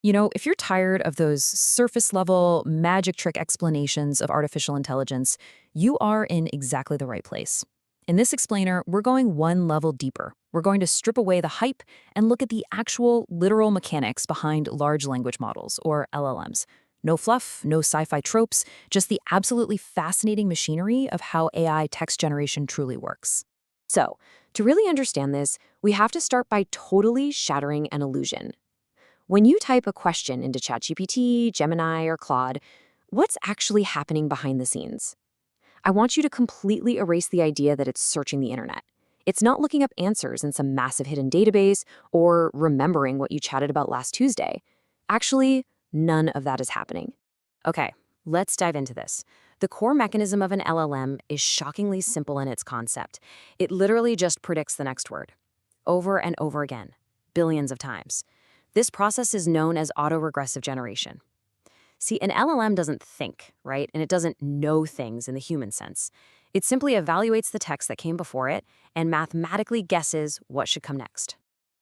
If you're tired of those surface level, magic trick explanations of artificial intelligence, you are in exactly the right place. In this explainer, we're going one level deeper. We're going to strip away the hype and look at the actual, literal mechanics behind large language models, or LLMs. No fluff, no sci-fi tropes, just the absolutely fascinating machinery of how AI text generation truly works. So, to really understand this, we have to start by totally shattering an illusion. When you type a question into ChatGPT, Gemini, or Claude, what's actually happening behind the scenes? I want you to completely erase the idea that it's searching the internet. It's not looking up answers in some massive hidden database or remembering what you chatted about last Tuesday. Actually, none of that is happening. Okay, let's dive into this. The core mechanism of an LLM is shockingly simple in its concept. It literally just predicts the next word, over and over again, billions of times. This process is known as autoregressive generation. See, an LLM doesn't think, right? And it doesn't know things in the human sense. It simply evaluates the text that came before it and mathematically guesses what should come next.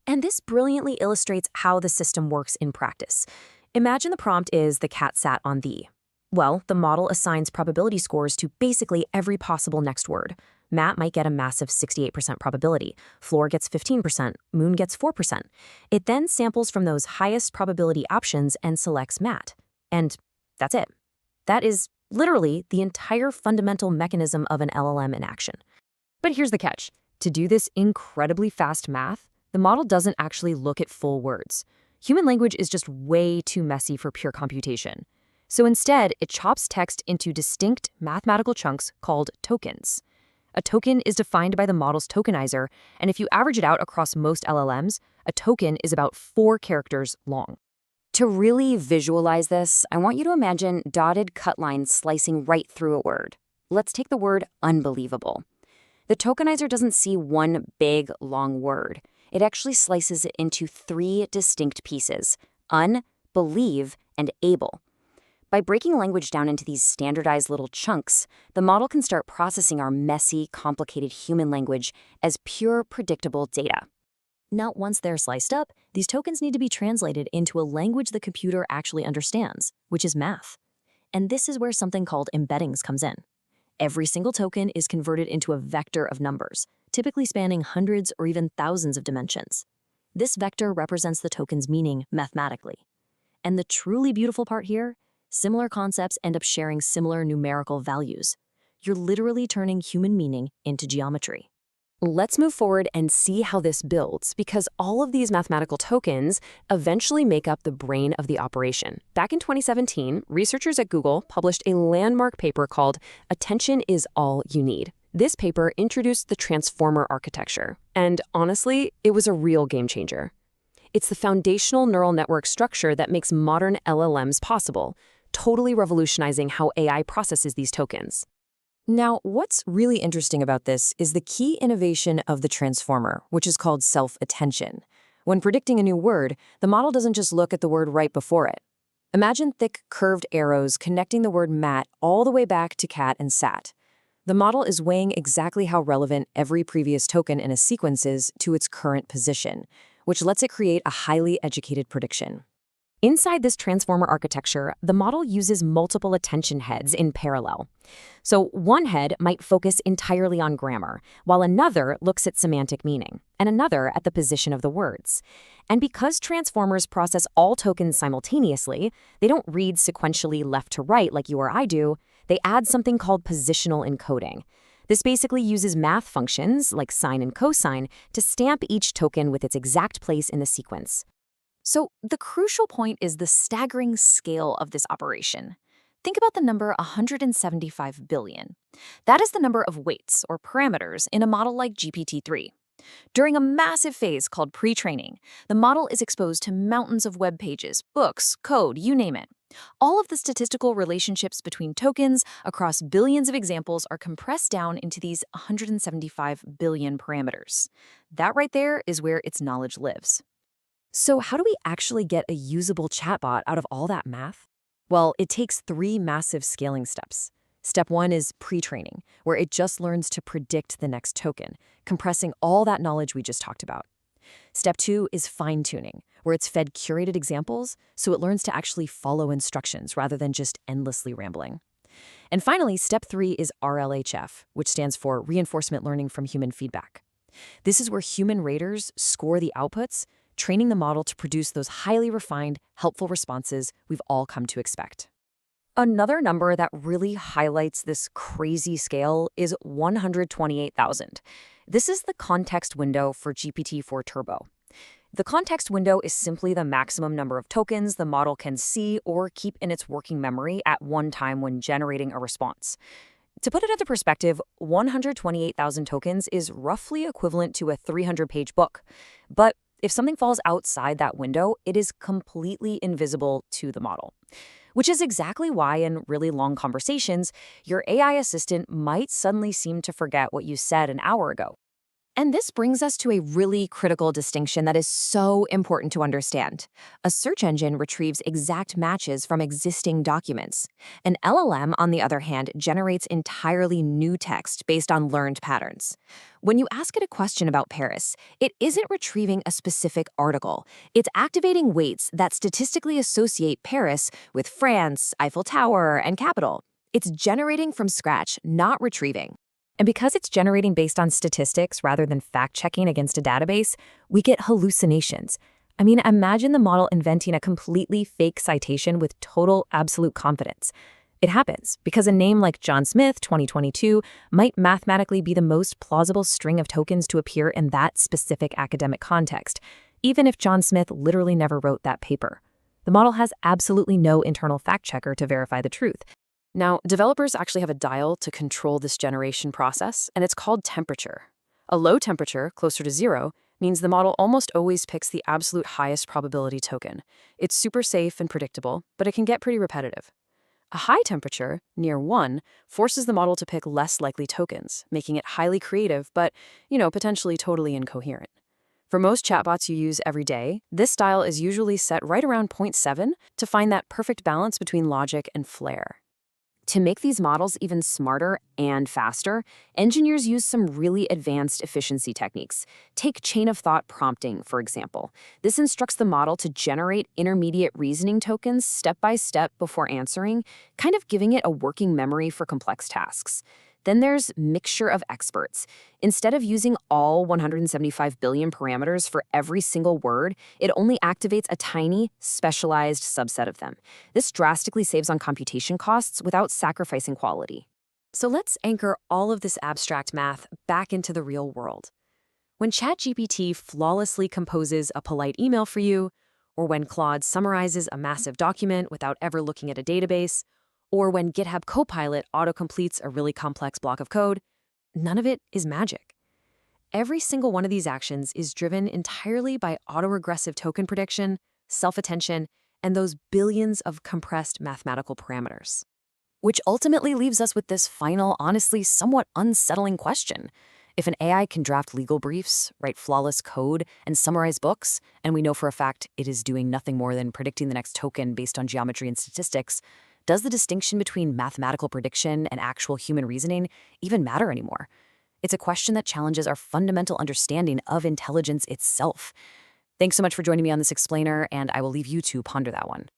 And this brilliantly illustrates how the system works in practice. Imagine the prompt is "the cat sat on the." Well, the model assigns probability scores to basically every possible next word. Matt might get a massive 68% probability. Floor gets 15%. Moon gets 4%. It then samples from those highest probability options and selects Matt. And that's it. That is literally the entire fundamental mechanism of an LLM in action. But here's the catch. To do this incredibly fast math, the model doesn't actually look at full words. Human language is just way too messy for pure computation. So instead, it chops text into distinct mathematical chunks called tokens. A token is defined by the model's tokenizer, and if you average it out across most LLMs, a token is about 4 characters long. To really visualize this, I want you to imagine dotted cut lines slicing right through a word. Let's take the word unbelievable. The tokenizer doesn't see one big, long word. It actually slices it into 3 distinct pieces: un, believe, and able. By breaking language down into these standardized little chunks, the model can start processing our messy, complicated human language as pure, predictable data. Now, once they're sliced up, these tokens need to be translated into a language the computer actually understands, which is math. And this is where something called embeddings comes in. Every single token is converted into a vector of numbers, typically spanning hundreds or even thousands of dimensions. This vector represents the token's meaning mathematically. And the truly beautiful part here, similar concepts end up sharing similar numerical values. You're literally turning human meaning into geometry. Let's move forward and see how this builds, because all of these mathematical tokens eventually make up the brain of the operation. Back in 2017, researchers at Google published a landmark paper called "Attention is All You Need." This paper introduced the transformer architecture, and honestly, it was a real game changer. It's the foundational neural network structure that makes modern LLMs possible, totally revolutionizing how AI processes these tokens. Now, what's really interesting about this is the key innovation of the transformer, which is called self-attention. When predicting a new word, the model doesn't just look at the word right before it. Imagine thick, curved arrows connecting the word Matt all the way back to cat and sat. The model is weighing exactly how relevant every previous token in a sequence is to its current position, which lets it create a highly educated prediction. Inside this transformer architecture, the model uses multiple attention heads in parallel. So one head might focus entirely on grammar, while another looks at semantic meaning, and another at the position of the words. And because transformers process all tokens simultaneously, they don't read sequentially left to right like you or I do. They add something called positional encoding. This basically uses math functions, like sine and cosine, to stamp each token with its exact place in the sequence. So the crucial point is the staggering scale of this operation. Think about the number 175 billion. That is the number of weights or parameters in a model like GPT-3. During a massive phase called pre-training, the model is exposed to mountains of web pages, books, code, you name it. All of the statistical relationships between tokens across billions of examples are compressed down into these 175 billion parameters. That right there is where its knowledge lives. So how do we actually get a usable chatbot out of all that math? Well, it takes 3 massive scaling steps. Step 1 is pre-training, where it just learns to predict the next token, compressing all that knowledge we just talked about. Step 2 is fine-tuning, where it's fed curated examples so it learns to actually follow instructions rather than just endlessly rambling. And finally, step 3 is RLHF, which stands for Reinforcement Learning from Human Feedback. This is where human raters score the outputs, training the model to produce those highly refined, helpful responses we've all come to expect. Another number that really highlights this crazy scale is 128,000. This is the context window for GPT-4 Turbo. The context window is simply the maximum number of tokens the model can see or keep in its working memory at one time when generating a response. To put it into perspective, 128,000 tokens is roughly equivalent to a 300-page book. But if something falls outside that window, it is completely invisible to the model. Which is exactly why in really long conversations, your AI assistant might suddenly seem to forget what you said an hour ago. And this brings us to a really critical distinction that is so important to understand. A search engine retrieves exact matches from existing documents. An LLM, on the other hand, generates entirely new text based on learned patterns. When you ask it a question about Paris, it isn't retrieving a specific article. It's activating weights that statistically associate Paris with France, Eiffel Tower, and Capitol. It's generating from scratch, not retrieving. And because it's generating based on statistics rather than fact-checking against a database, we get hallucinations. I mean, imagine the model inventing a completely fake citation with total absolute confidence. It happens because a name like John Smith 2022 might mathematically be the most plausible string of tokens to appear in that specific academic context, even if John Smith literally never wrote that paper. The model has absolutely no internal fact-checker to verify the truth. Now, developers actually have a dial to control this generation process, and it's called temperature. A low temperature, closer to 0, means the model almost always picks the absolute highest probability token. It's super safe and predictable, but it can get pretty repetitive. A high temperature, near 1, forces the model to pick less likely tokens, making it highly creative, but, potentially totally incoherent. For most chatbots you use every day, this dial is usually set right around 0.7 to find that perfect balance between logic and flair. To make these models even smarter and faster, engineers use some really advanced efficiency techniques. Take chain of thought prompting, for example. This instructs the model to generate intermediate reasoning tokens step by step before answering, kind of giving it a working memory for complex tasks. Then there's mixture of experts. Instead of using all 175 billion parameters for every single word, it only activates a tiny, specialized subset of them. This drastically saves on computation costs without sacrificing quality. So let's anchor all of this abstract math back into the real world. When ChatGPT flawlessly composes a polite email for you, or when Claude summarizes a massive document without ever looking at a database, or when GitHub Copilot autocompletes a really complex block of code, none of it is magic. Every single one of these actions is driven entirely by autoregressive token prediction, self-attention, and those billions of compressed mathematical parameters. Which ultimately leaves us with this final, honestly somewhat unsettling question. If an AI can draft legal briefs, write flawless code, and summarize books, and we know for a fact it is doing nothing more than predicting the next token based on geometry and statistics, does the distinction between mathematical prediction and actual human reasoning even matter anymore? It's a question that challenges our fundamental understanding of intelligence itself. Thanks so much for joining me on this explainer, and I will leave you to ponder that one.